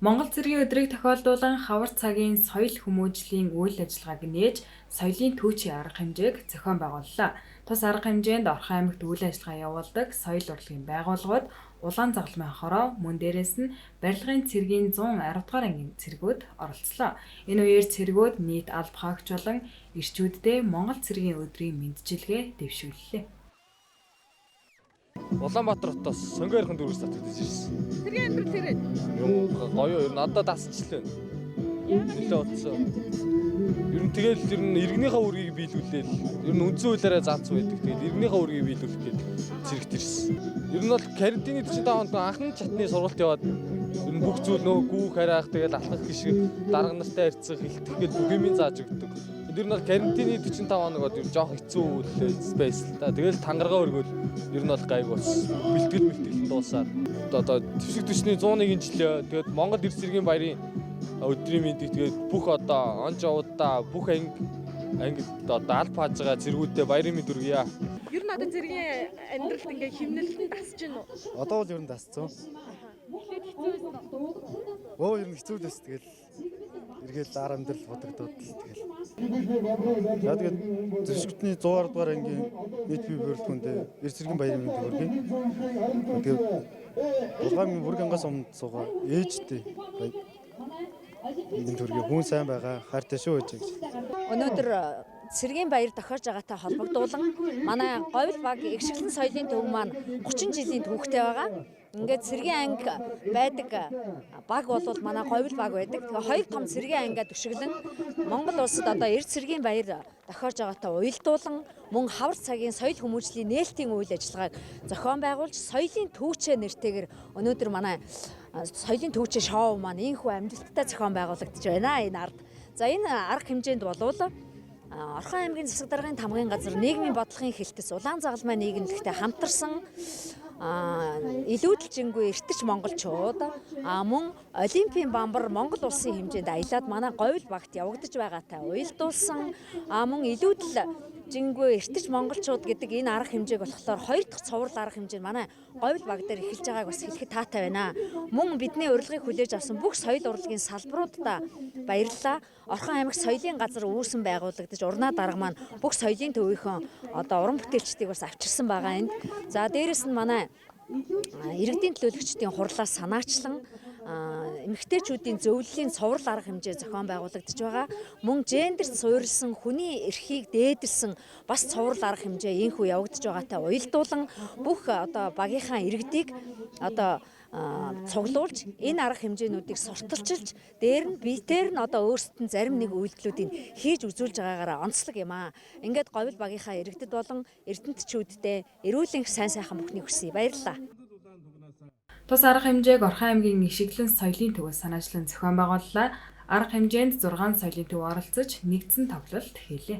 Монгол цэргийн өдрийг тохиолдуулан хавар цагийн соёл хүмүүжлийн үйл ажиллагааг нээж соёлын түүчийн арга хэмжээг зохион байгууллаа. Тус арга хэмжээнд Орхон аймагт үйл ажиллагаа явуулдаг соёл урлагийн байгууллагууд улаан загалмайн хороо мөн дээрээс нь барилгын цэргийн 110 дугаар ангийн цэргүүд оролцлоо. Энэ үеэр цэргүүд нийт алба хаагч болон ирчүүддээ Монгол цэргийн өдрийн мэндчилгээ дэвшүүллээ. Улаанбаатар хотоос сонгойрхон дүүрээс татагдаж ирсэн. Цэргийн амьдрал хэрэг. Гоё ер нь надад дасчлаа. Нилээ утсан. Ер нь иргэнийхээ үргийг биелүүлээл. Ер нь үндсэн хуулиараа заасан байдаг. Тэгээд иргэнийхээ үргийг биелүүлэх гээд цэрэгт ирсэн. Ер нь бол карантины 45 хоногийн анхны чатны сургалт яваад ер нь бүх зүйл нөө гүүх хараах тэгээд алхах гişг дарга нартай харьцах хэлтэх гээд бүх юмыг зааж өгдөг. Ер нь бол карантины 45 хоногод ер нь жоох хэцүү спейс л та. Тэгэл тангараа өргөөл ер нь бол гайг болсон. Бэлтгэл дуусаад одоо твшиг төчний 101-ийн жилээ тэгээд Монгол Эрс цэргийн баярын өдрийн мэндийг тэгээд бүх одоо он жавуудаа бүх ангид одоо алба хааж байгаа цэргүүдтэй баярын мэнд хүргье. Ер нь одоо цэргийн амьдралд ингээ химнэлтэн дасж гин үү? Одоо бол ер нь дасцсан. Ер нь хэцүү дэс тэгэл эргээл ар амьдрал бодогдоод тэгэл. За тэгээд зөвшгтний 100 дугаар ангийн нийт бие бүрэлдэхүүндээ Эрс цэргийн баярын мэнд хүргэе. Тэгээд улаан бүргэнгээс өмнө суугаа ээжтэй энэ төргийн хүн сайн байгаа хайртай шүү гэж. Өнөөдөр цэргийн баяр тохиож байгаатай холбогдуулан манай говьл баг эгшгэлэн соёлын төв маань 30 жилийн түүхтэй байгаа. Ингээд цэргийн анги байдаг баг бол манай говьл баг байдаг. Тэгээ хоёр том цэргийн ангиа төшөглөн Монгол улсад одоо Эрс цэргийн баяр тохиож байгаатай уялдуулан мөн хавар цагийн соёл хүмүүжлийн нээлтийн үйл ажиллагааг зохион байгуулж соёлын түүчээ нэртэйгээр өнөөдөр манай соёлын түүчээ шоу маань ийхүү амжилттай зохион байгуулагдаж байна энэ ард. За энэ арга хэмжээнд болвол Орхон аймгийн засаг даргын тамгын газар нийгмийн бодлогын хэлтэс улаан загалмай нийгэмлэгтэй хамтарсан илүүдэлжингүй эртэж монголчууд мөн олимпийн бамбар Монгол улсын хэмжээнд аялаад манай говьл багт явагдаж байгаатай уялдуулсан мөн илүүдэлжингүй эртэж монголчууд гэдэг энэ арга хэмжээг болохоор хоёр дахь цуврал арга хэмжээ манай говьл баг дээр эхэлж байгааг бас хэлэхэд таатай байна. Мөн бидний урилгыг хүлээж авсан бүх соёл урлагийн салбаруудаа баярлалаа. Орхон аймаг соёлын газар үүсгэн байгуулагдаж урнаа дарга маань бүх соёлын төвийнхөө одоо уран бүтээлчдийг бас авчирсан байгаа энд. За дээрэс нь манай иргэдийн төлөөлөгчдийн хурлаас санаачлан эмэгтэйчүүдийн зөвлөлийн цуврал арга хэмжээ зохион байгуулагдаж байгаа. Мөн гендерт суурилсан хүний эрхийг дээдэлсэн бас цуврал арга хэмжээ ийхүү явагдаж байгаатай уялдуулан бүх одоо багийнхаа иргэдийг одоо цуглуулж энэ арга хэмжээнүүдийг сурталчилж дээр нь биетээр нь одоо өөрсдөд нь зарим нэг үйлдэлүүдийг хийж үзүүлж байгаагаараа онцлог юм аа. Ингээд говьл багийнхаа иргэдэд болон эрдэнэтчүүдтэй эрүүл энх сайн сайхан бүхнийг хүсье. Баярлалаа. Тус арга хэмжээг Орхон аймгийн эгшгэлэн соёлын төвөөс санаачлан зохион байгууллаа. Арга хэмжээнд 6 соёлын төв оролцож нэгдсэн тоглолт хийлээ.